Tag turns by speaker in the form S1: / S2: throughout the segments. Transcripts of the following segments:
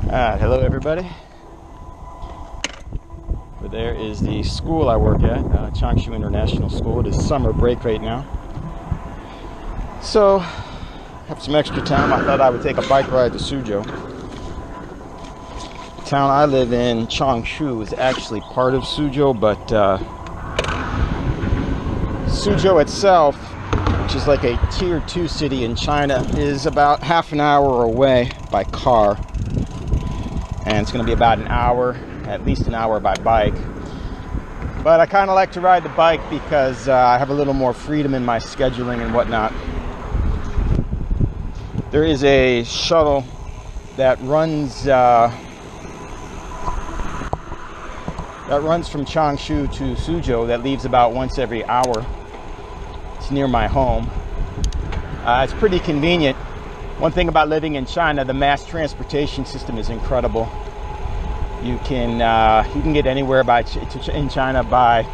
S1: Hello everybody. Over there is the school I work at, Changshu International School. It is summer break right now. So, have some extra time. I thought I would take a bike ride to Suzhou. The town I live in, Changshu, is actually part of Suzhou, but Suzhou itself, which is like a tier 2 city in China, is about half an hour away by car. And it's going to be about an hour, at least an hour by bike. But I kind of like to ride the bike because I have a little more freedom in my scheduling and whatnot. There is a shuttle that runs from Changshu to Suzhou that leaves about once every hour. It's near my home. It's pretty convenient. One thing about living in China, the mass transportation system is incredible. You can get anywhere in China by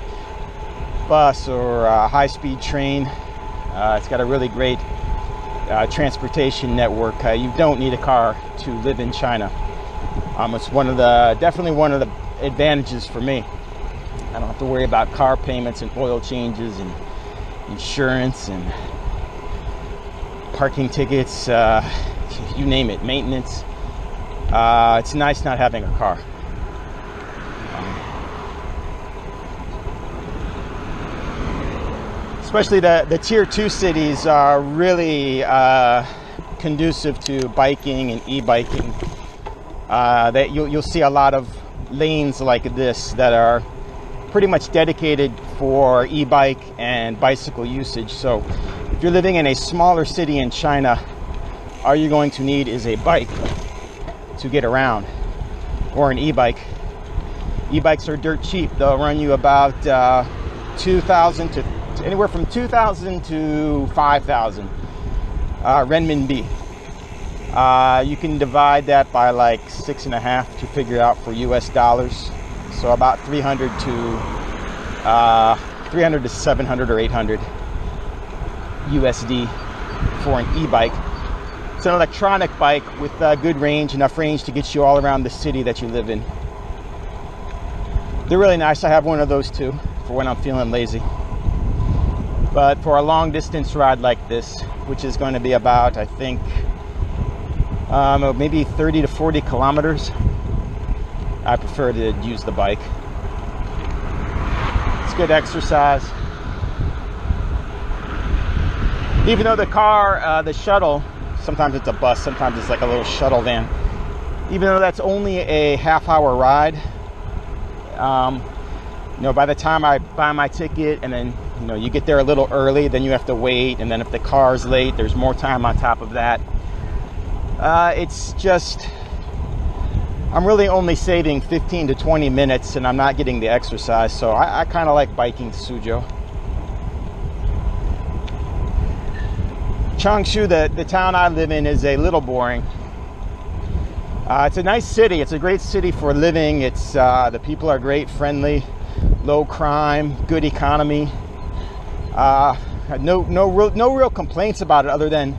S1: bus or high-speed train. It's got a really great transportation network. You don't need a car to live in China. It's definitely one of the advantages for me. I don't have to worry about car payments and oil changes and insurance and parking tickets, you name it, maintenance. It's nice not having a car. Especially the tier 2 cities are really conducive to biking and e-biking. You'll see a lot of lanes like this that are pretty much dedicated for e-bike and bicycle usage. So if you're living in a smaller city in China, all you're going to need is a bike to get around, or an e-bike. E-bikes are dirt cheap. They'll run you about anywhere from 2,000 to 5,000 renminbi. You can divide that by like 6.5 to figure out for US dollars. So about 300 to 700 or 800 USD for an e-bike. It's an electronic bike with good range, enough range to get you all around the city that you live in. They're really nice. I have one of those too for when I'm feeling lazy. But for a long distance ride like this, which is going to be about, I think, maybe 30 to 40 kilometers, I prefer to use the bike. It's good exercise. Even though the car, the shuttle, sometimes it's a bus, sometimes it's like a little shuttle van. Even though that's only a half-hour ride, by the time I buy my ticket and then, you get there a little early, then you have to wait, and then if the car's late, there's more time on top of that. It's just, I'm really only saving 15 to 20 minutes and I'm not getting the exercise, so I kind of like biking to Suzhou. Changshu, the town I live in, is a little boring. It's a nice city. It's a great city for living. It's the people are great, friendly, low crime, good economy. No real complaints about it other than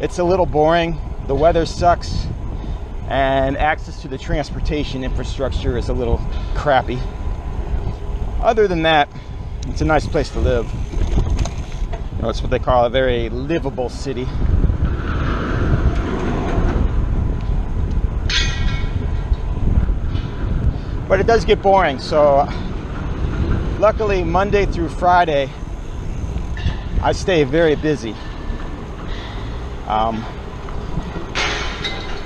S1: it's a little boring. The weather sucks, and access to the transportation infrastructure is a little crappy. Other than that, it's a nice place to live. It's what they call a very livable city. But it does get boring, so luckily Monday through Friday I stay very busy.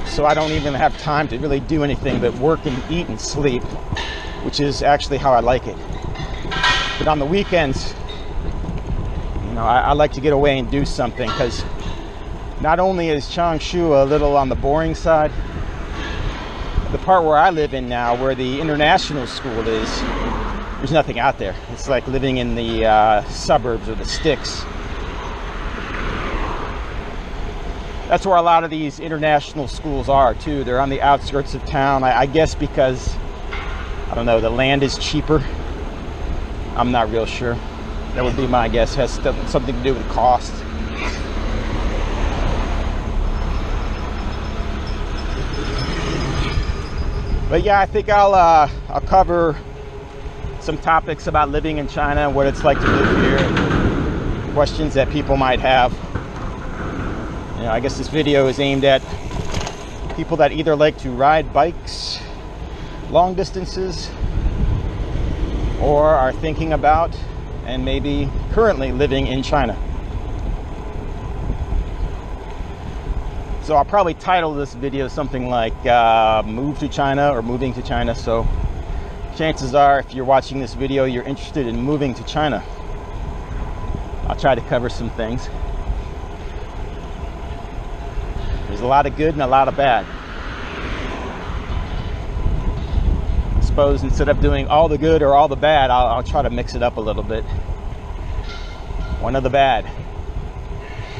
S1: So I don't even have time to really do anything but work and eat and sleep, which is actually how I like it. But on the weekends, I like to get away and do something, because not only is Changshu a little on the boring side, the part where I live in now, where the international school is, there's nothing out there. It's like living in the suburbs or the sticks. That's where a lot of these international schools are too. They're on the outskirts of town. I guess because, I don't know, the land is cheaper. I'm not real sure. That would be my guess. It has something to do with cost. But yeah, I think I'll cover some topics about living in China, what it's like to live here, and questions that people might have. You know, I guess this video is aimed at people that either like to ride bikes long distances or are thinking about and maybe currently living in China. So I'll probably title this video something like Move to China or Moving to China. So chances are, if you're watching this video, you're interested in moving to China. I'll try to cover some things. There's a lot of good and a lot of bad. I suppose instead of doing all the good or all the bad, I'll try to mix it up a little bit. One of the bad.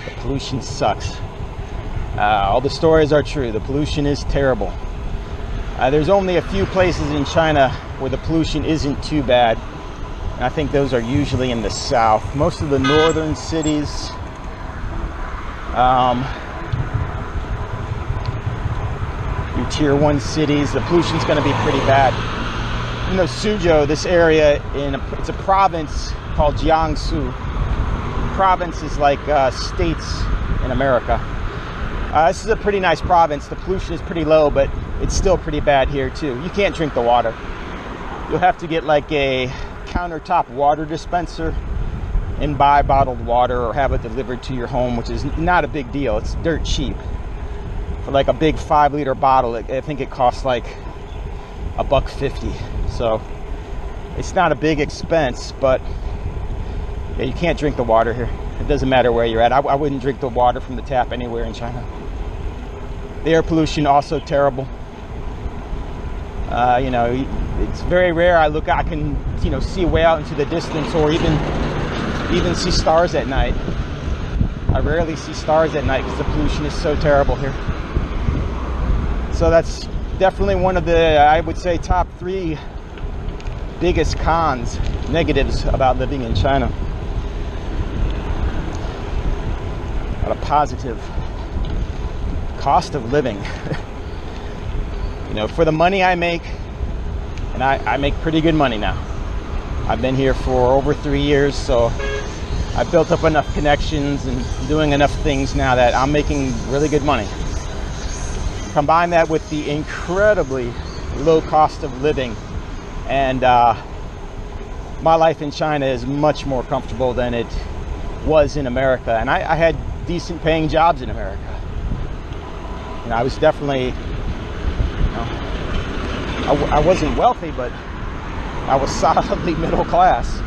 S1: The pollution sucks. All the stories are true. The pollution is terrible. There's only a few places in China where the pollution isn't too bad. And I think those are usually in the south. Most of the northern cities, your tier 1 cities, the pollution's going to be pretty bad. You know, Suzhou, this area, it's a province called Changshu. Province is like states in America. This is a pretty nice province. The pollution is pretty low, but it's still pretty bad here too. You can't drink the water. You'll have to get like a countertop water dispenser and buy bottled water or have it delivered to your home, which is not a big deal. It's dirt cheap. For like a big 5-liter bottle, I think it costs like $1.50. So it's not a big expense, but yeah, you can't drink the water here. It doesn't matter where you're at. I wouldn't drink the water from the tap anywhere in China. The air pollution also terrible. You know, it's very rare I can, you know, see way out into the distance or even see stars at night. I rarely see stars at night because the pollution is so terrible here. So that's definitely one of the, I would say, top 3 biggest cons, negatives about living in China. A positive: cost of living. You know, for the money I make, and I make pretty good money now. I've been here for over 3 years, so I've built up enough connections and doing enough things now that I'm making really good money. Combine that with the incredibly low cost of living, and my life in China is much more comfortable than it was in America. And I had decent paying jobs in America. And I was definitely, you know, I wasn't wealthy, but I was solidly middle class.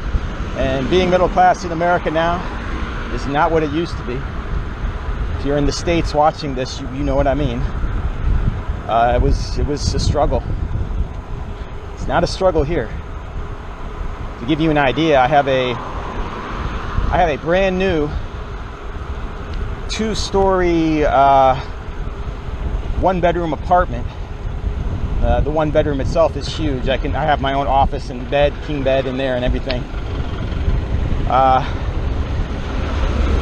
S1: And being middle class in America now is not what it used to be. If you're in the States watching this, you know what I mean. It was a struggle. It's not a struggle here. To give you an idea, I have a brand new 2-story 1-bedroom apartment. The 1 bedroom itself is huge. I have my own office and bed, king bed in there and everything.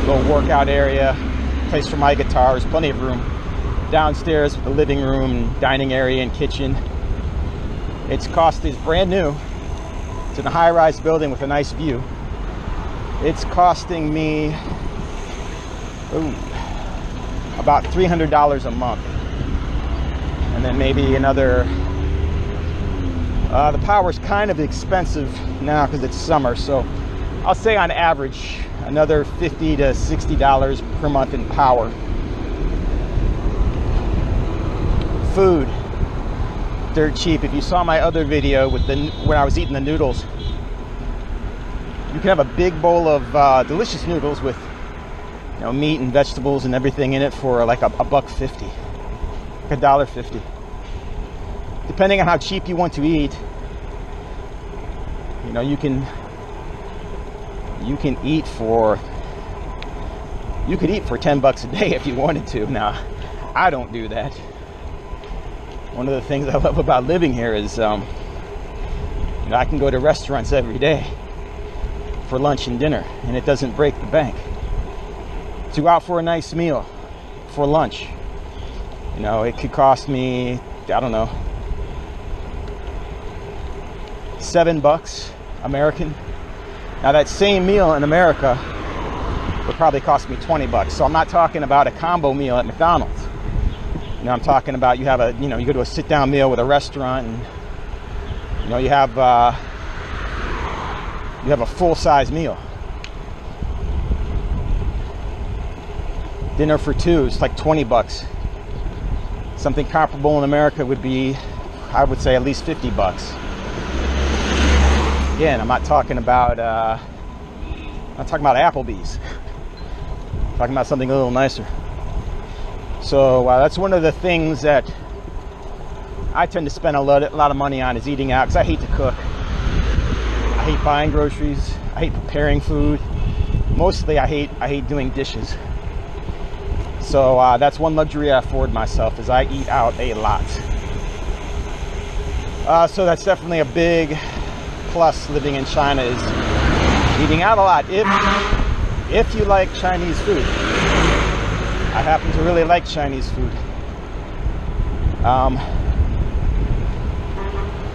S1: Little workout area, place for my guitars, plenty of room. Downstairs with a living room, dining area and kitchen. It's brand new. It's in a high-rise building with a nice view. It's costing me about $300 a month, and then maybe another. The power's kind of expensive now because it's summer, so I'll say on average another $50 to $60 per month in power. Food, dirt cheap. If you saw my other video with when I was eating the noodles, you can have a big bowl of delicious noodles with, you know, meat and vegetables and everything in it for like $1.50, like $1.50. Depending on how cheap you want to eat, you know, you could eat for $10 a day if you wanted to. Now, I don't do that. One of the things I love about living here is, you know, I can go to restaurants every day for lunch and dinner, and it doesn't break the bank. To go out for a nice meal for lunch, you know, it could cost me, I don't know, $7 American. Now that same meal in America would probably cost me $20. So I'm not talking about a combo meal at McDonald's. You know, I'm talking about you have a, you know, you go to a sit-down meal with a restaurant, and you know, you have a full-size meal. Dinner for two is like $20. Something comparable in America would be, I would say, at least $50. Again, I'm not talking about Applebee's. I'm talking about something a little nicer. So that's one of the things that I tend to spend a lot of money on, is eating out, because I hate to cook. I hate buying groceries. I hate preparing food. Mostly, I hate doing dishes. So that's one luxury I afford myself, is I eat out a lot. So that's definitely a big plus living in China, is eating out a lot. If you like Chinese food. I happen to really like Chinese food.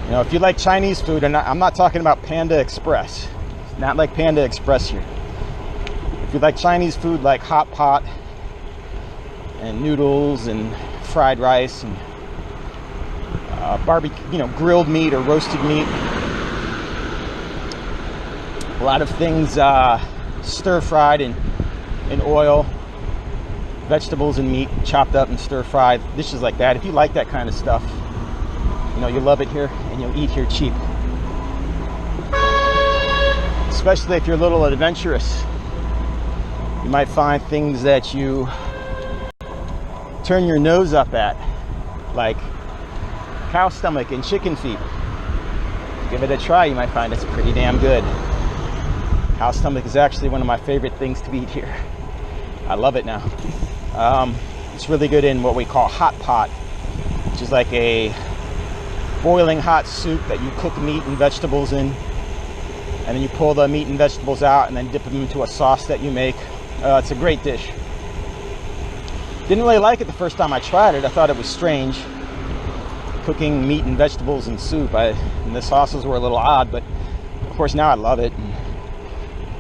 S1: You know, if you like Chinese food, and I'm not talking about Panda Express. It's not like Panda Express here. If you like Chinese food, like hot pot and noodles and fried rice and barbecue, you know, grilled meat or roasted meat. A lot of things stir-fried in oil. Vegetables and meat chopped up and stir-fried. Dishes like that. If you like that kind of stuff, you know, you'll love it here, and you'll eat here cheap. Especially if you're a little adventurous. You might find things that you turn your nose up at, like cow stomach and chicken feet. Give it a try, you might find it's pretty damn good. Cow stomach is actually one of my favorite things to eat here. I love it now. It's really good in what we call hot pot, which is like a boiling hot soup that you cook meat and vegetables in, and then you pull the meat and vegetables out and then dip them into a sauce that you make. It's a great dish. Didn't really like it the first time I tried it. I thought it was strange, cooking meat and vegetables in soup. And the sauces were a little odd, but of course now I love it. And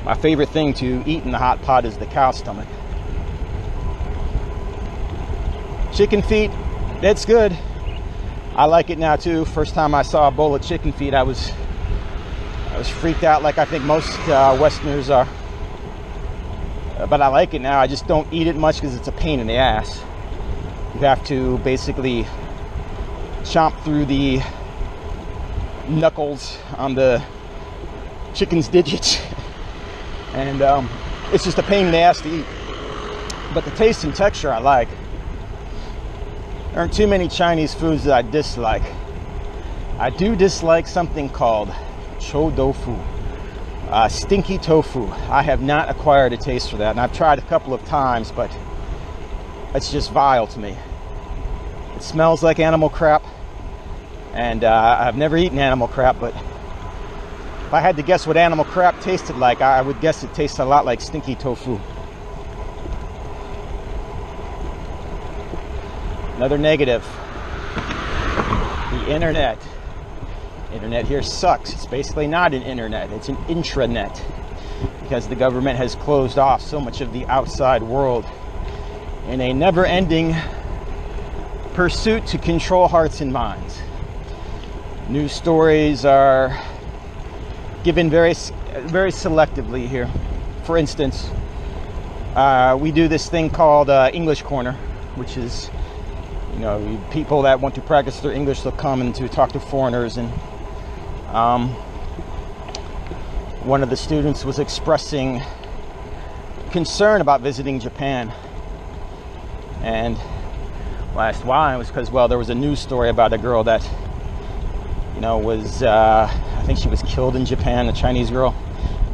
S1: my favorite thing to eat in the hot pot is the cow stomach. Chicken feet, it's good. I like it now too. First time I saw a bowl of chicken feet, I was freaked out, like I think most Westerners are. But I like it now. I just don't eat it much because it's a pain in the ass. You have to basically chomp through the knuckles on the chicken's digits. And it's just a pain in the ass to eat. But the taste and texture I like. There aren't too many Chinese foods that I dislike. I do dislike something called chou tofu. Stinky tofu. I have not acquired a taste for that, and I've tried a couple of times, but it's just vile to me. It smells like animal crap, and I've never eaten animal crap, but if I had to guess what animal crap tasted like, I would guess it tastes a lot like stinky tofu. Another negative, the internet. Internet here sucks. It's basically not an internet, it's an intranet, because the government has closed off so much of the outside world in a never-ending pursuit to control hearts and minds. News stories are given very selectively here. For instance, we do this thing called English Corner, which is, you know, people that want to practice their English, they'll come and to talk to foreigners. And one of the students was expressing concern about visiting Japan, and I asked why. It was because, well, there was a news story about a girl that, you know, was I think she was killed in Japan, a Chinese girl.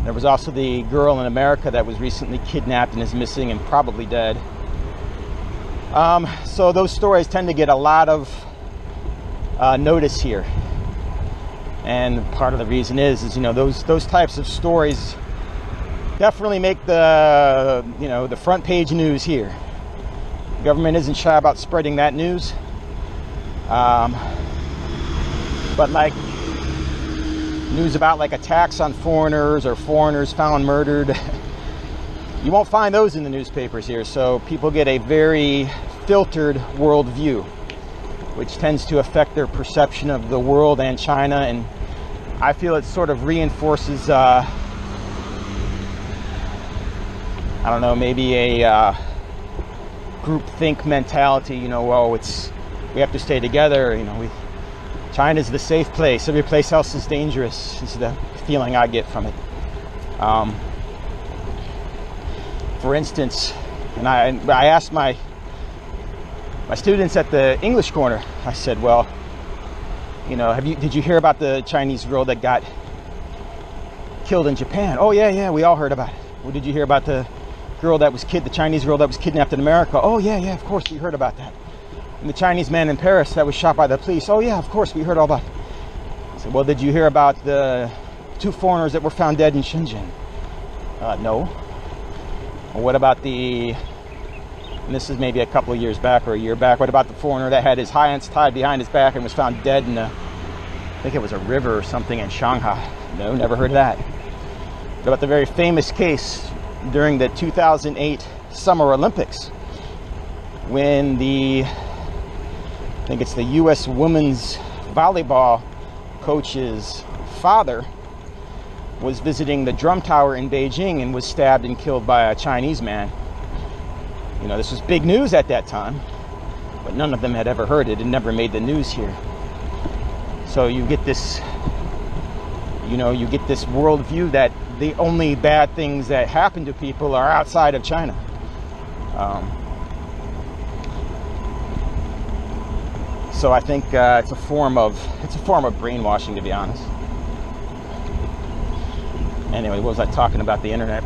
S1: There was also the girl in America that was recently kidnapped and is missing and probably dead. So those stories tend to get a lot of notice here, and part of the reason is you know, those types of stories definitely make the, you know, the front page news here. The government isn't shy about spreading that news, but like news about like attacks on foreigners or foreigners found murdered. You won't find those in the newspapers here, so people get a very filtered worldview, which tends to affect their perception of the world and China, and I feel it sort of reinforces, I don't know, maybe a groupthink mentality, you know, well, we have to stay together, you know, China's the safe place, every place else is dangerous, is the feeling I get from it. For instance, and I asked my students at the English corner, I said, well, you know, did you hear about the Chinese girl that got killed in Japan? Oh yeah, we all heard about it. Well, did you hear about the Chinese girl that was kidnapped in America? Oh yeah, of course we heard about that. And the Chinese man in Paris that was shot by the police? Oh yeah, of course we heard all about it. I said, well, did you hear about the 2 foreigners that were found dead in Shenzhen? No. Well, what about and this is maybe a couple of years back or a year back, what about the foreigner that had his hands tied behind his back and was found dead in I think it was a river or something in Shanghai? No, never heard of that. What about the very famous case during the 2008 Summer Olympics when I think it's the U.S. women's volleyball coach's father was visiting the Drum Tower in Beijing and was stabbed and killed by a Chinese man. You know, this was big news at that time, but none of them had ever heard it. It never made the news here. So you get this, you know, you get this worldview that the only bad things that happen to people are outside of China. So I think it's a form of brainwashing, to be honest. Anyway, what was I talking about? The internet.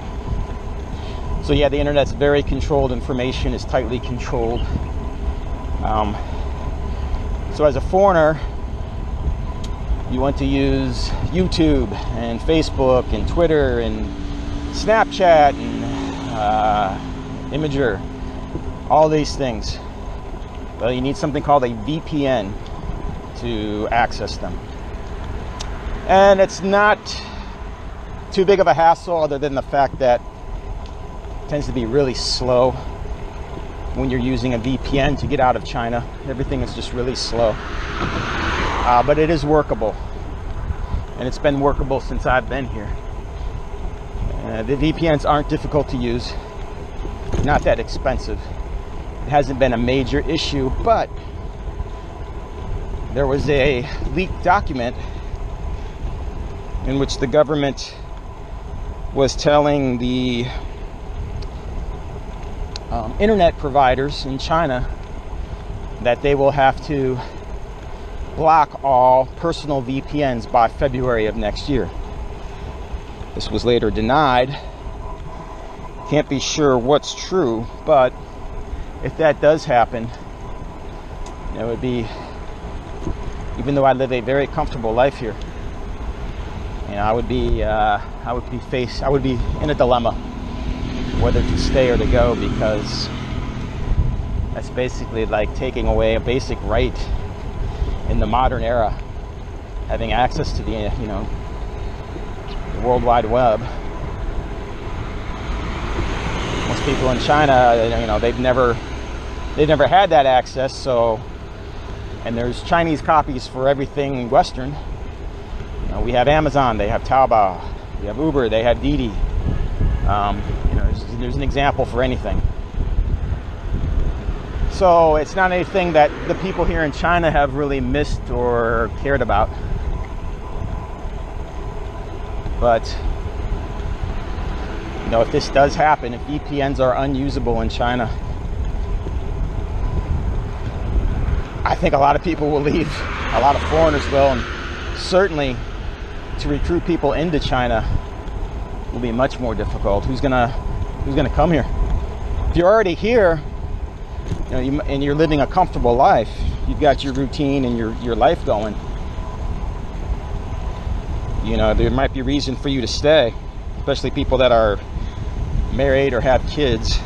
S1: So yeah, the internet's very controlled. Information is tightly controlled. So as a foreigner, you want to use YouTube and Facebook and Twitter and Snapchat and Imager, all these things. Well, you need something called a VPN to access them. And it's not too big of a hassle, other than the fact that it tends to be really slow when you're using a VPN to get out of China. Everything is just really slow. But it is workable. And it's been workable since I've been here. The VPNs aren't difficult to use. Not that expensive. It hasn't been a major issue, but there was a leaked document in which the government was telling the internet providers in China that they will have to block all personal VPNs by February of next year. This was later denied. Can't be sure what's true, but if that does happen, it would be, even though I live a very comfortable life here, I would be in a dilemma whether to stay or to go, because that's basically like taking away a basic right in the modern era, having access to the World Wide Web. Most people in China, they've never had that access. So, and there's Chinese copies for everything Western. We have Amazon, they have Taobao, we have Uber, they have Didi. There's an example for anything. So it's not anything that the people here in China have really missed or cared about. But if this does happen, if VPNs are unusable in China, I think a lot of people will leave. A lot of foreigners will, and certainly to recruit people into China will be much more difficult. Who's gonna come here? If you're already here, and you're living a comfortable life, you've got your routine and your life going, there might be reason for you to stay, especially people that are married or have kids.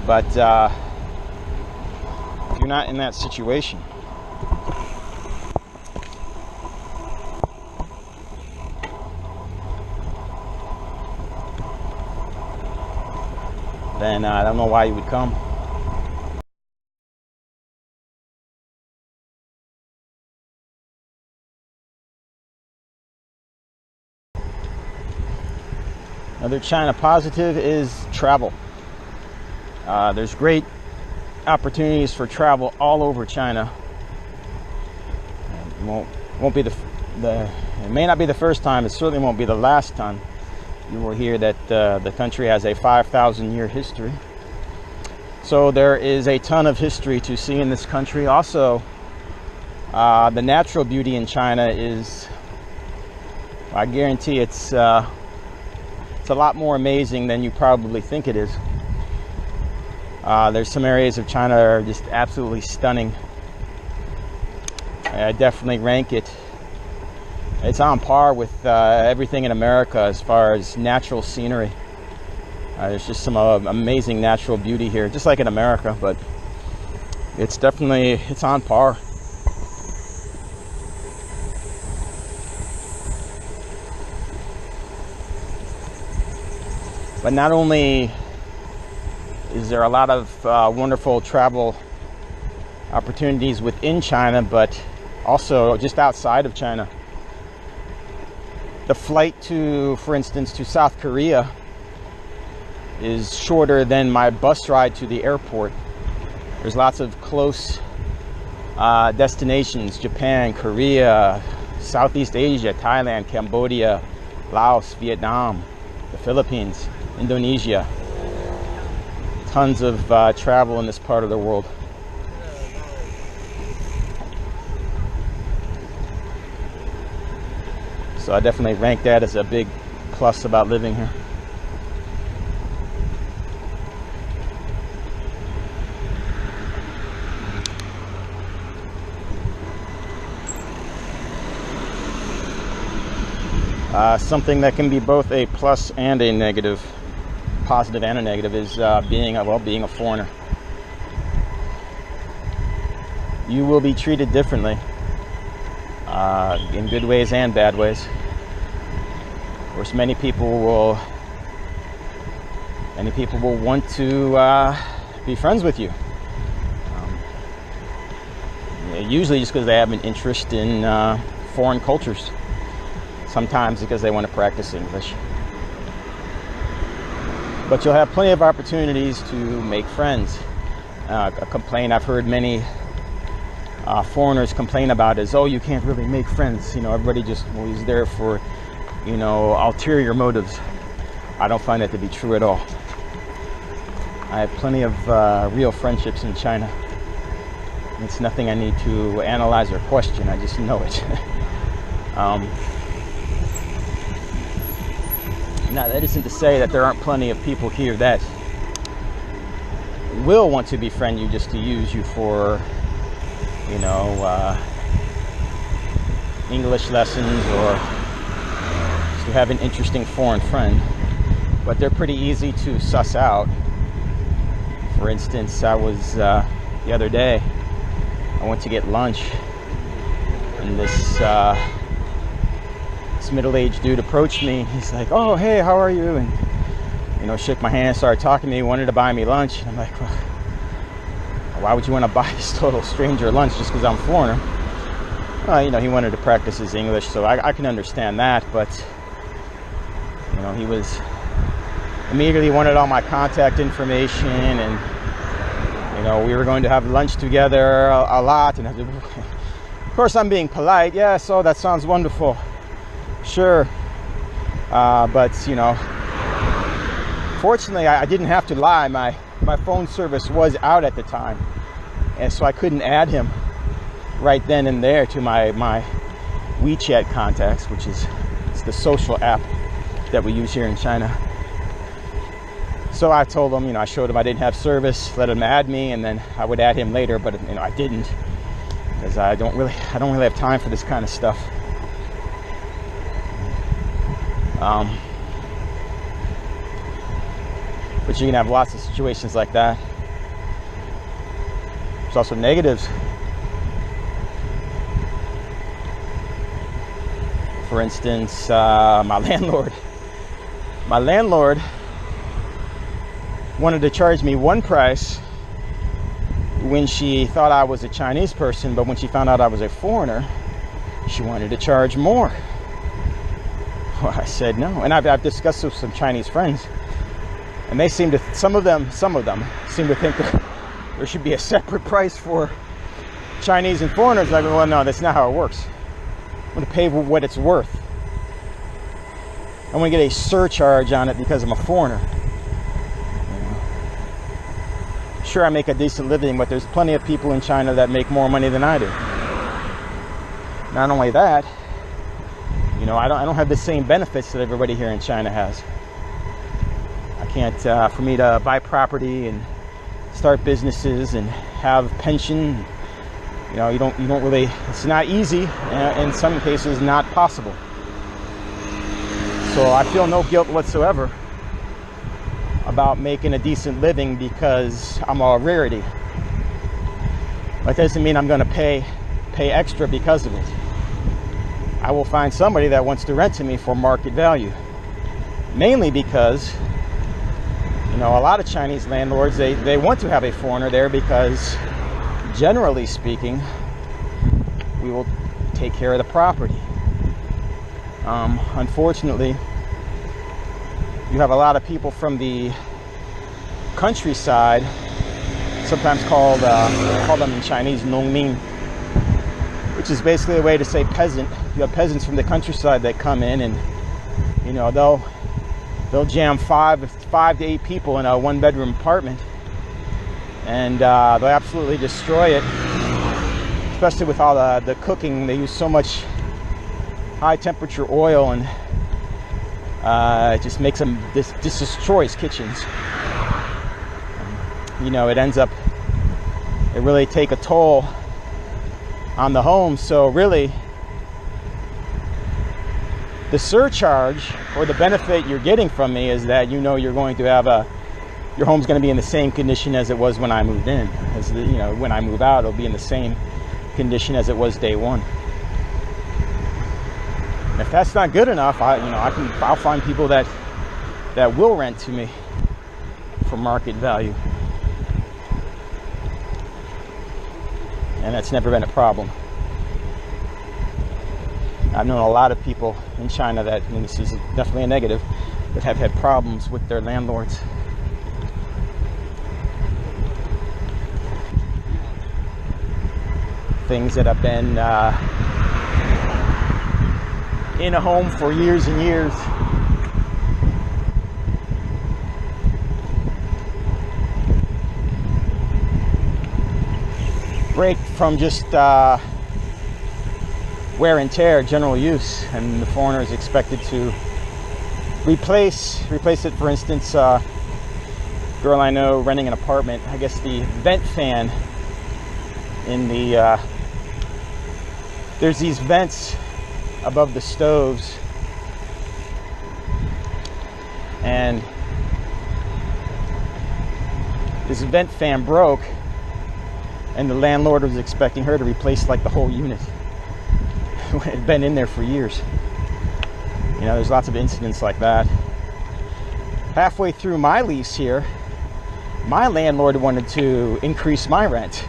S1: But if you're not in that situation, then I don't know why you would come. Another China positive is travel. There's great opportunities for travel all over China. It won't be it may not be the first time. It certainly won't be the last time you will hear that the country has a 5,000-year history. So there is a ton of history to see in this country. Also, the natural beauty in China is, I guarantee it's a lot more amazing than you probably think it is. There's some areas of China that are just absolutely stunning. I definitely rank it. It's on par with everything in America as far as natural scenery. There's just some amazing natural beauty here, just like in America, but it's on par. But not only is there a lot of wonderful travel opportunities within China, but also just outside of China. The flight for instance, to South Korea is shorter than my bus ride to the airport. There's lots of close destinations: Japan, Korea, Southeast Asia, Thailand, Cambodia, Laos, Vietnam, the Philippines, Indonesia. Tons of travel in this part of the world. So I definitely rank that as a big plus about living here. Something that can be both a plus and a negative, positive and a negative, is being a foreigner. You will be treated differently, in good ways and bad ways. Of course, many people will want to be friends with you. Usually just because they have an interest in foreign cultures. Sometimes because they want to practice English. But you'll have plenty of opportunities to make friends. A complaint I've heard many foreigners complain about is, oh, you can't really make friends. Everybody just is there for, ulterior motives. I don't find that to be true at all. I have plenty of real friendships in China. It's nothing I need to analyze or question. I just know it. Now, that isn't to say that there aren't plenty of people here that will want to befriend you just to use you for, English lessons, or just to have an interesting foreign friend. But they're pretty easy to suss out. For instance, I was, the other day, I went to get lunch, and this middle-aged dude approached me. He's like, oh, hey, how are you? And shook my hand, started talking to me, wanted to buy me lunch. And I'm like, well, why would you want to buy this total stranger lunch just because I'm a foreigner? He wanted to practice his English, so I can understand that. But he was immediately wanted all my contact information, and we were going to have lunch together a lot. And of course I'm being polite. Yeah, so that sounds wonderful. Sure, but fortunately I didn't have to lie. My phone service was out at the time, and so I couldn't add him right then and there to my WeChat contacts, which is the social app that we use here in China. So I told him, I showed him I didn't have service, let him add me, and then I would add him later. But I didn't, because I don't really have time for this kind of stuff. But you can have lots of situations like that. There's also negatives. For instance, my landlord wanted to charge me one price when she thought I was a Chinese person, but when she found out I was a foreigner, she wanted to charge more. Well, I said no. And I've discussed with some Chinese friends, and they seem to, some of them seem to think that there should be a separate price for Chinese and foreigners. I go, well, no, that's not how it works. I'm going to pay what it's worth. I'm going to get a surcharge on it because I'm a foreigner. Sure, I make a decent living, but there's plenty of people in China that make more money than I do. Not only that, you know, I don't have the same benefits that everybody here in China has. I can't, for me to buy property and start businesses and have pension, you know, you don't really, it's not easy, in some cases not possible. So I feel no guilt whatsoever about making a decent living because I'm a rarity. That doesn't mean I'm going to pay extra because of it. I will find somebody that wants to rent to me for market value. Mainly because, you know, a lot of Chinese landlords, they want to have a foreigner there because, generally speaking, we will take care of the property. Unfortunately, you have a lot of people from the countryside, sometimes called call them in Chinese nongmin, which is basically a way to say peasant. You have peasants from the countryside that come in, and you know, they'll jam five to eight people in a one-bedroom apartment, and they'll absolutely destroy it. Especially with all the cooking, they use so much high-temperature oil, and it just makes them, this destroys kitchens. You know, it really take a toll on the home. So really, the surcharge or the benefit you're getting from me is that, you know, you're going to have your home's going to be in the same condition as it was when I moved in. You know, when I move out, it'll be in the same condition as it was day one. And if that's not good enough, I'll find people that will rent to me for market value. And that's never been a problem. I've known a lot of people in China that, and this is definitely a negative, that have had problems with their landlords. Things that have been in a home for years and years. Break from just wear and tear, general use, and the foreigner is expected to replace it. For instance, girl I know renting an apartment, I guess the vent fan in the there's these vents above the stoves, and this vent fan broke, and the landlord was expecting her to replace like the whole unit. It had been in there for years. You know, there's lots of incidents like that. Halfway through my lease here, my landlord wanted to increase my rent.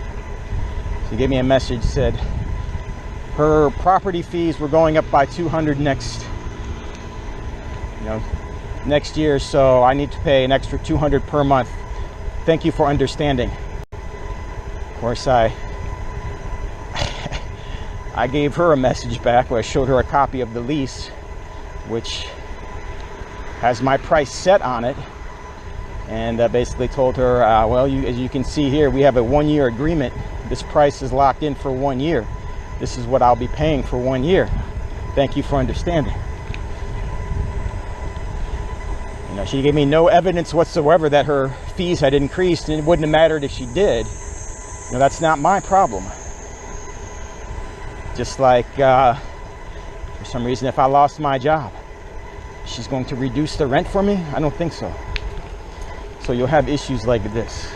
S1: She gave me a message, said her property fees were going up by $200 next year, so I need to pay an extra $200 per month. Thank you for understanding. Of course, I gave her a message back where I showed her a copy of the lease, which has my price set on it, and basically told her, well, as you can see here, we have a 1-year agreement. This price is locked in for 1 year. This is what I'll be paying for 1 year. Thank you for understanding. You know, she gave me no evidence whatsoever that her fees had increased, and it wouldn't have mattered if she did. You know, that's not my problem. Just like, for some reason, if I lost my job, she's going to reduce the rent for me? I don't think so. So you'll have issues like this.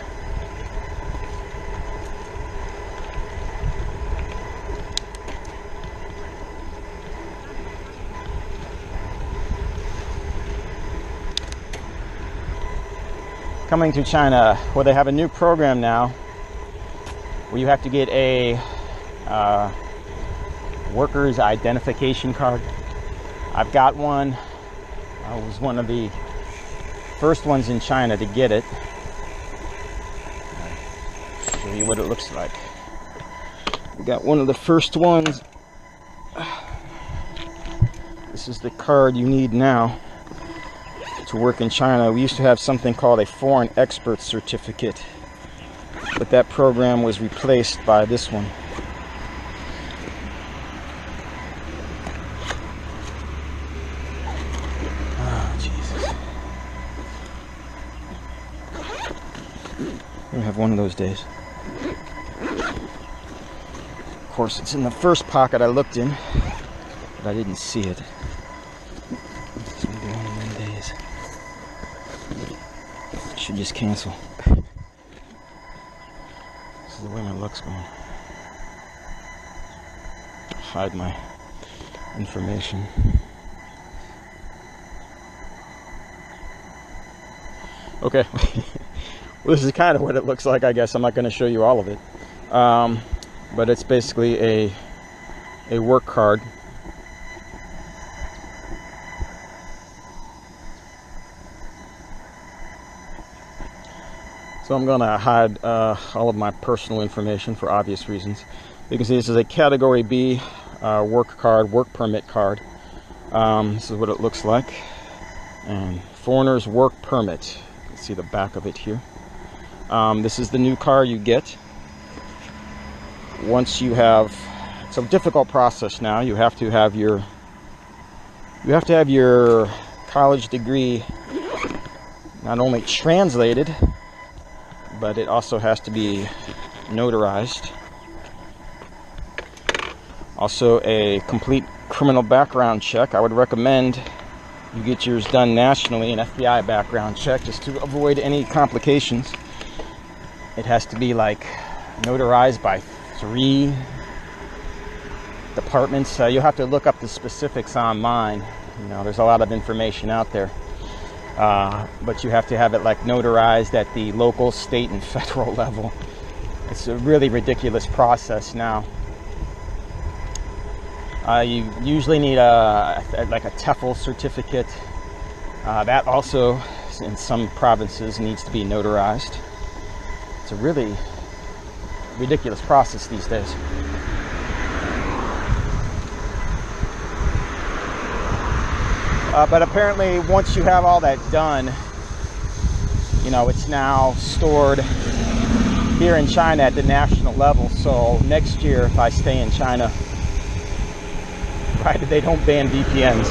S1: coming to China, well, they have a new program now where you have to get a workers identification card. I've got one. I was one of the first ones in China to get it. I'll show you what it looks like. We got one of the first ones. This is the card you need now to work in China. We used to have something called a foreign expert certificate, but that program was replaced by this one. Oh, Jesus. We have one of those days. Of course, it's in the first pocket I looked in, but I didn't see it. It's gonna be one of them days. Should just cancel. This is the way my luck's going. Hide my information. Okay. Well, this is kind of what it looks like, I guess. I'm not going to show you all of it. But it's basically a work card. So I'm going to hide all of my personal information for obvious reasons. You can see this is a Category B work card, work permit card. This is what it looks like. And foreigner's work permit. You can see the back of it here. This is the new card you get. Once you have, it's a difficult process now. You have to have your college degree not only translated, but it also has to be notarized. Also, a complete criminal background check. I would recommend you get yours done nationally, an FBI background check, just to avoid any complications. It has to be like notarized by 3 departments. You'll have to look up the specifics online. You know, there's a lot of information out there. But you have to have it like notarized at the local, state, and federal level. It's a really ridiculous process now. You usually need like a TEFL certificate. That also, in some provinces, needs to be notarized. It's a really ridiculous process these days. But apparently, once you have all that done, you know, it's now stored here in China at the national level. So next year, if I stay in China, right, they don't ban VPNs.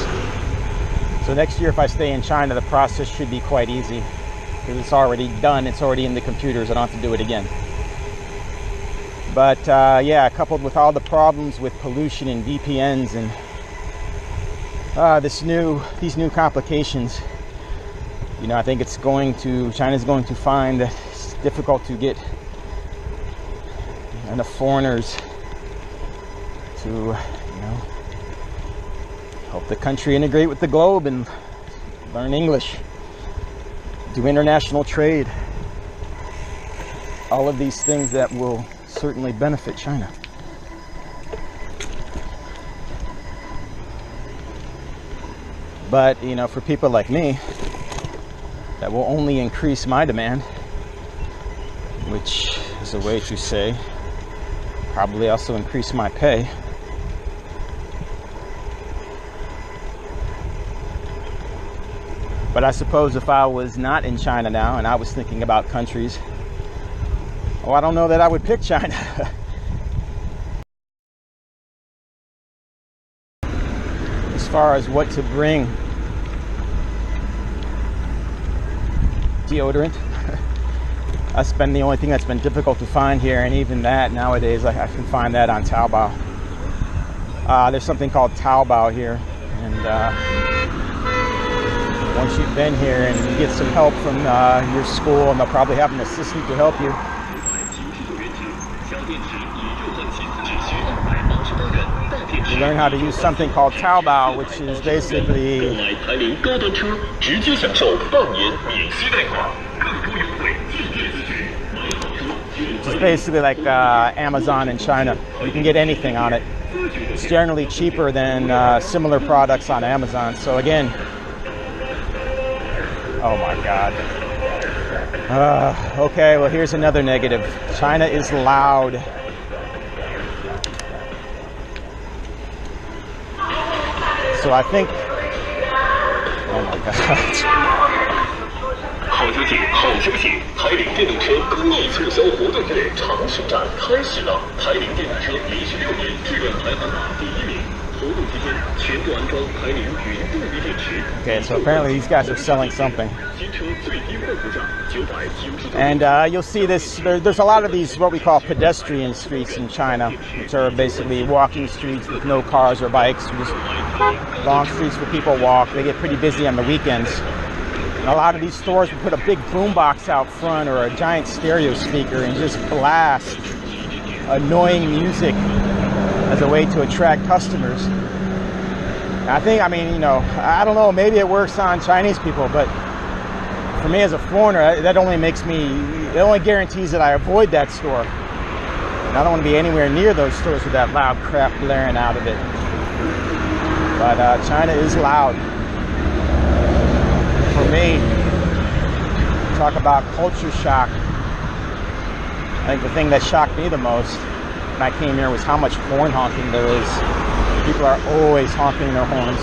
S1: So next year, if I stay in China, the process should be quite easy because it's already done. It's already in the computers. I don't have to do it again. But yeah, coupled with all the problems with pollution and VPNs and these new complications, you know, I think China's going to find that it's difficult to get enough foreigners to, you know, help the country integrate with the globe and learn English, do international trade, all of these things that will certainly benefit China. But, you know, for people like me, that will only increase my demand, which is a way to say probably also increase my pay. But I suppose if I was not in China now and I was thinking about countries, oh, I don't know that I would pick China. As far as what to bring, deodorant. That's been the only thing that's been difficult to find here, and even that nowadays I can find that on Taobao. There's something called Taobao here, and once you've been here and you get some help from your school, and they'll probably have an assistant to help you. You learn how to use something called Taobao, which is basically basically like Amazon in China. You can get anything on it. It's generally cheaper than similar products on Amazon. So again, oh my God. Okay, well here's another negative. China is loud. So I think, oh my God.
S2: 好消息，好消息！台铃电动车公益促销活动月长寿战开始了。台铃电动车连续6年质量排行榜第1名。活动期间，全部安装台铃云动力电池。
S1: Okay, so apparently these guys are selling something.
S2: 新车最低换购价990。
S1: And you'll see this. There's a lot of these what we call pedestrian streets in China, which are basically walking streets with no cars or bikes, or just long streets where people walk. They get pretty busy on the weekends. And a lot of these stores will put a big boombox out front or a giant stereo speaker and just blast annoying music as a way to attract customers. And I mean, you know, I don't know, maybe it works on Chinese people, but for me as a foreigner, that only it only guarantees that I avoid that store. And I don't want to be anywhere near those stores with that loud crap blaring out of it. But China is loud. For me, talk about culture shock. I think the thing that shocked me the most when I came here was how much horn honking there is. People are always honking their horns.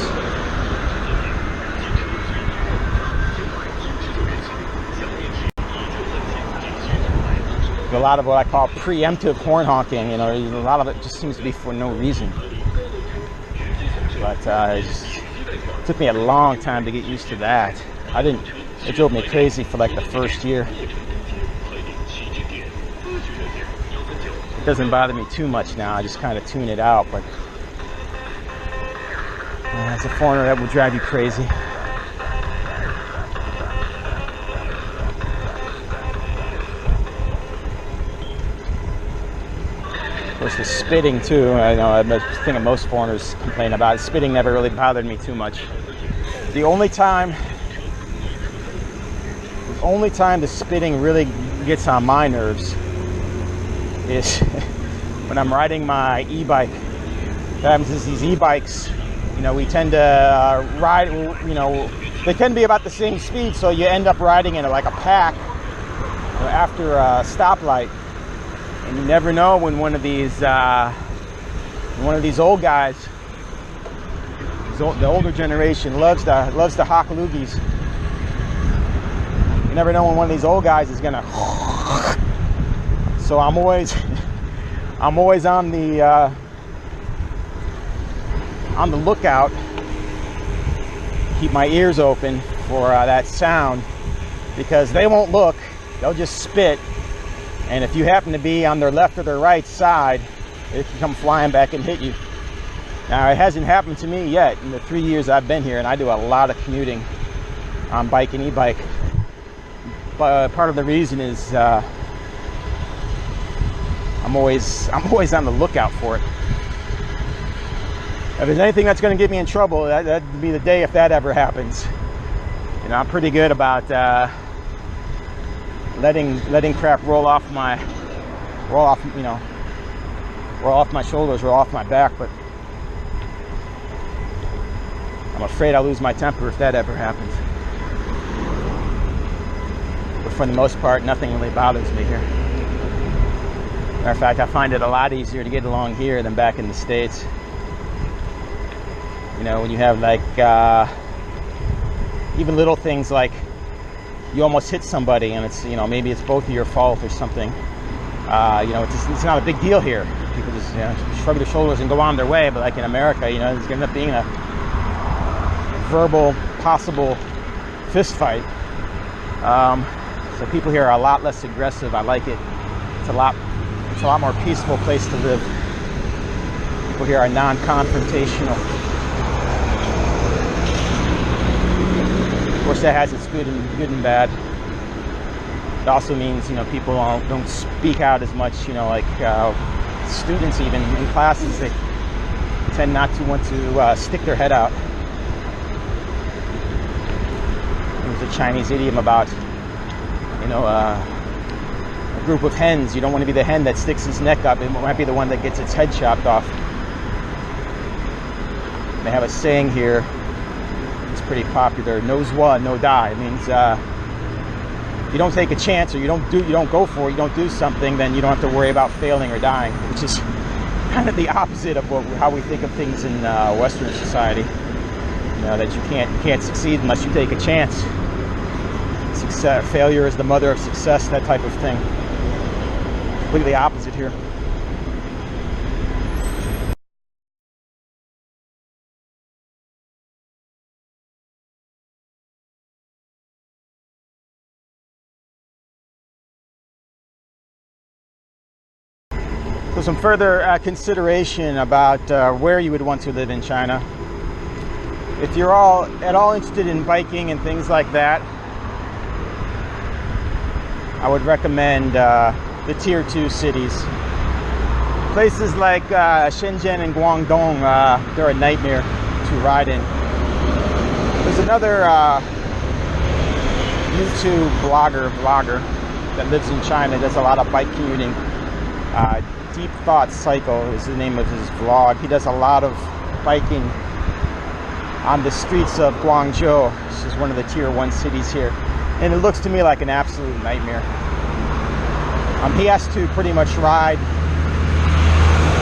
S1: A lot of what I call preemptive horn honking, you know, a lot of it just seems to be for no reason. But it took me a long time to get used to that. It drove me crazy for like the first year. It doesn't bother me too much now, I just kind of tune it out, but as a foreigner that would drive you crazy. Of course the spitting too, I know I'm a thing that most foreigners complain about. Spitting never really bothered me too much. The only time the spitting really gets on my nerves is when I'm riding my e-bike. What happens is these e-bikes, you know, we tend to ride, you know, they tend to be about the same speed, so you end up riding in like a pack after a stoplight, and you never know when one of these old guys, the older generation loves to hawk loogies. You never know when one of these old guys is gonna. So I'm always on the lookout. Keep my ears open for that sound, because they won't look. They'll just spit, and if you happen to be on their left or their right side, it can come flying back and hit you. Now, it hasn't happened to me yet in the 3 years I've been here, and I do a lot of commuting on bike and e-bike. But part of the reason is I'm always on the lookout for it. If there's anything that's going to get me in trouble, that'd be the day if that ever happens. You know, I'm pretty good about letting crap roll off my shoulders, roll off my back, but I'm afraid I'll lose my temper if that ever happens. But for the most part, nothing really bothers me here. Matter of fact, I find it a lot easier to get along here than back in the States. You know, when you have like even little things like you almost hit somebody and it's, you know, maybe it's both of your fault or something. You know, it's not a big deal here. People just, you know, shrug their shoulders and go on their way. But like in America, you know, it's going to end up being a verbal, possible fist fight. So people here are a lot less aggressive. I like it. It's a lot more peaceful place to live. People here are non-confrontational. Of course, that has its good and bad. It also means, you know, people don't speak out as much. You know, like students even in classes, they tend not to want to stick their head out. There's a Chinese idiom about, you know, a group of hens. You don't want to be the hen that sticks its neck up. It might be the one that gets its head chopped off. They have a saying here. It's pretty popular. No zwa, no die. It means if you don't take a chance, or you don't go for it, you don't do something, then you don't have to worry about failing or dying, which is kind of the opposite of how we think of things in Western society. You know, that you can't succeed unless you take a chance. Failure is the mother of success, that type of thing. Completely opposite here. So some further consideration about where you would want to live in China. If you're at all interested in biking and things like that, I would recommend the tier 2 cities. Places like Shenzhen and Guangdong, they're a nightmare to ride in. There's another YouTube vlogger that lives in China, does a lot of bike commuting. Deep Thought Cycle is the name of his vlog. He does a lot of biking on the streets of Guangzhou, which is one of the tier 1 cities here. And it looks to me like an absolute nightmare. He has to pretty much ride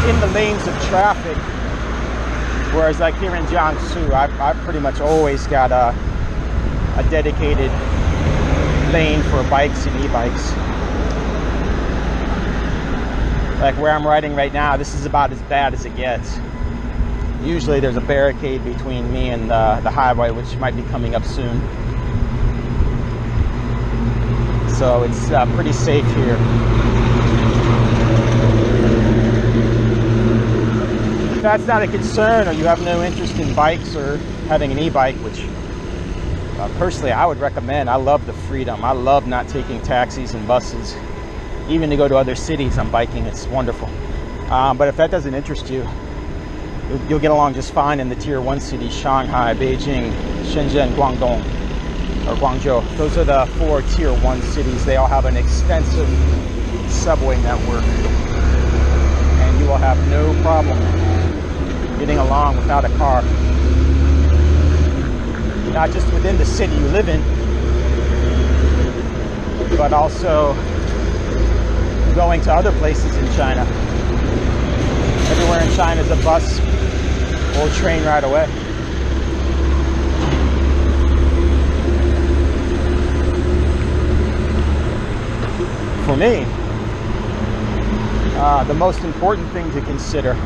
S1: in the lanes of traffic, whereas like here in Changshu, I've pretty much always got a dedicated lane for bikes and e-bikes. Like where I'm riding right now, this is about as bad as it gets. Usually there's a barricade between me and the highway, which might be coming up soon. So it's pretty safe here. If that's not a concern, or you have no interest in bikes or having an e-bike, which personally I would recommend. I love the freedom. I love not taking taxis and buses. Even to go to other cities, I'm biking. It's wonderful. But if that doesn't interest you, you'll get along just fine in the tier 1 cities: Shanghai, Beijing, Shenzhen, Guangdong, or Guangzhou. Those are the 4 tier 1 cities. They all have an extensive subway network, and you will have no problem getting along without a car. Not just within the city you live in, but also going to other places in China. Everywhere in China is a bus or train right away. For me, the most important thing to consider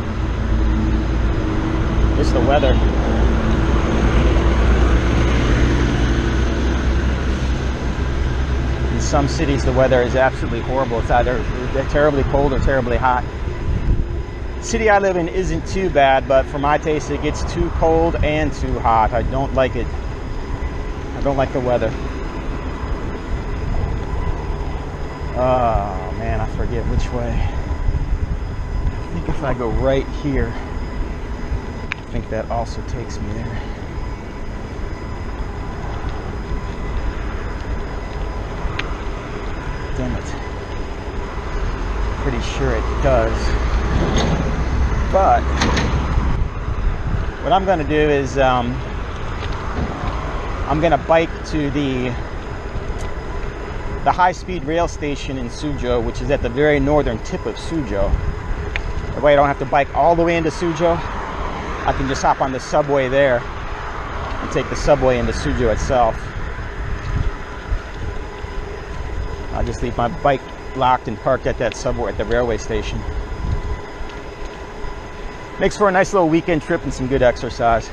S1: is the weather. In some cities, the weather is absolutely horrible. It's either terribly cold or terribly hot. The city I live in isn't too bad, but for my taste, it gets too cold and too hot. I don't like it. I don't like the weather. Oh man, I forget which way. I think if I go right here, I think that also takes me there. Damn it. Pretty sure it does. But what I'm going to do is I'm going to bike to the high-speed rail station in Suzhou, which is at the very northern tip of Suzhou. That way I don't have to bike all the way into Suzhou. I can just hop on the subway there and take the subway into Suzhou itself. I'll just leave my bike locked and parked at that subway at the railway station. Makes for a nice little weekend trip and some good exercise.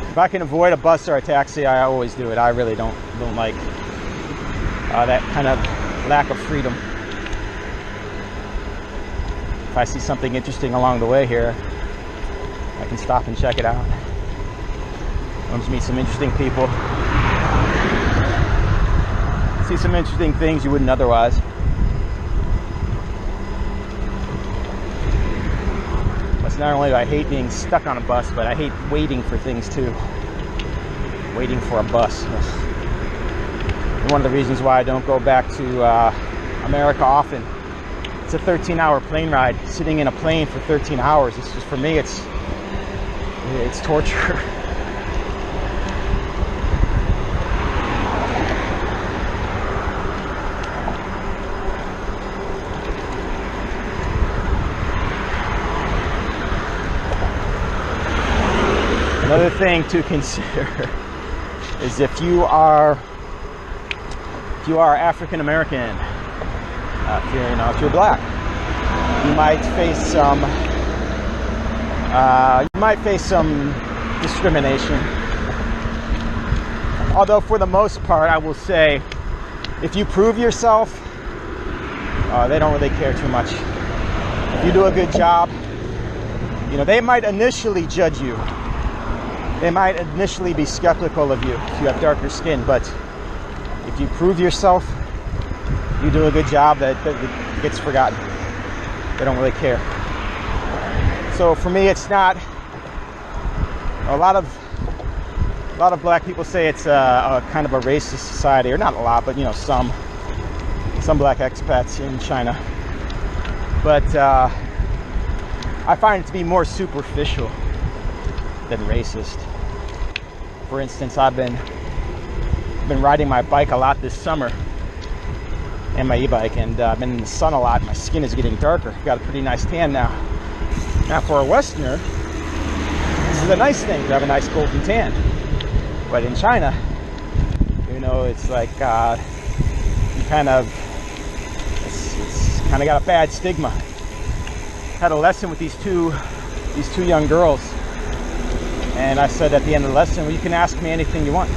S1: If I can avoid a bus or a taxi, I always do it. I really don't like that kind of lack of freedom. If I see something interesting along the way here, I can stop and check it out. I'll just meet some interesting people. See some interesting things you wouldn't otherwise. Plus, not only do I hate being stuck on a bus, but I hate waiting for things too. Waiting for a bus. one of the reasons why I don't go back to America often. It's a 13-hour plane ride. Sitting in a plane for 13 hours, it's just, for me, it's torture. Another thing to consider is if you are African American, if you're black, you might face some discrimination. Although for the most part, I will say, if you prove yourself, they don't really care too much. If you do a good job, they might initially judge you. They might initially be skeptical of you if you have darker skin, but if you prove yourself, you do a good job, that gets forgotten. They don't really care. So for me, it's not. A lot of black people say it's a kind of a racist society, or not a lot, but some black expats in China. But I find it to be more superficial than racist. For instance, I've been riding my bike a lot this summer, and my e-bike, and I've been in the sun a lot. My skin is getting darker. Got a pretty nice tan now. Now for a Westerner, this is a nice thing to have a nice golden tan. But in China, it's like it's kind of got a bad stigma. Had a lesson with these two young girls. And I said at the end of the lesson, well, you can ask me anything you want.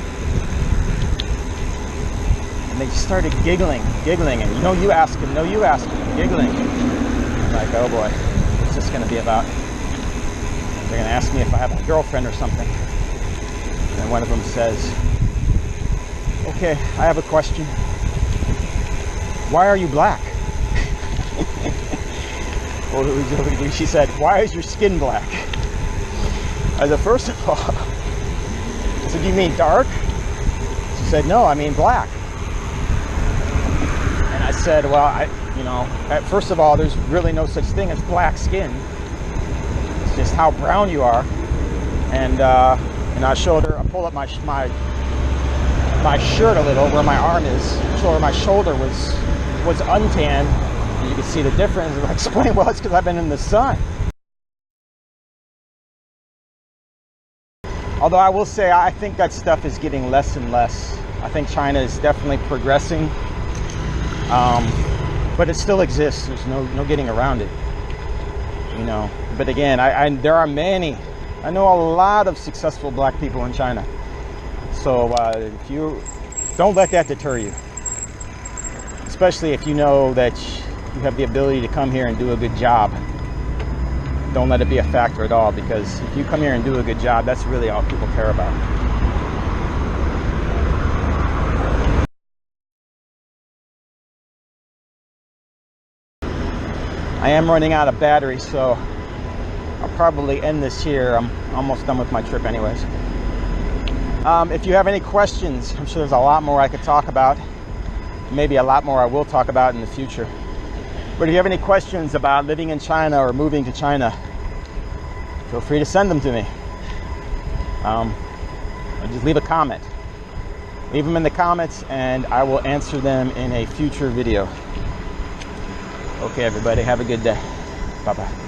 S1: And they just started giggling, and you ask him, no, you ask him, giggling. I'm like, oh boy, what's this going to be about? They're going to ask me if I have a girlfriend or something. And one of them says, okay, I have a question. Why are you black? Well, she said, why is your skin black? I said, first of all, I said, do you mean dark? She said, no, I mean black. And I said, well, first of all, there's really no such thing as black skin. It's just how brown you are. And I showed her, I pulled up my shirt a little where my arm is, showed her my shoulder was untanned. And you can see the difference. And I explained, well, it's because I've been in the sun. Although I will say, I think that stuff is getting less and less. I think China is definitely progressing, but it still exists. There's no getting around it, But again, there are many. I know a lot of successful black people in China. So if you don't let that deter you, especially if you know that you have the ability to come here and do a good job. Don't let it be a factor at all, because if you come here and do a good job, that's really all people care about. I am running out of battery, so I'll probably end this here. I'm almost done with my trip anyways. If you have any questions, I'm sure there's a lot more I could talk about. Maybe a lot more I will talk about in the future. But if you have any questions about living in China or moving to China, feel free to send them to me. Just leave a comment. Leave them in the comments and I will answer them in a future video. Okay, everybody, have a good day. Bye-bye.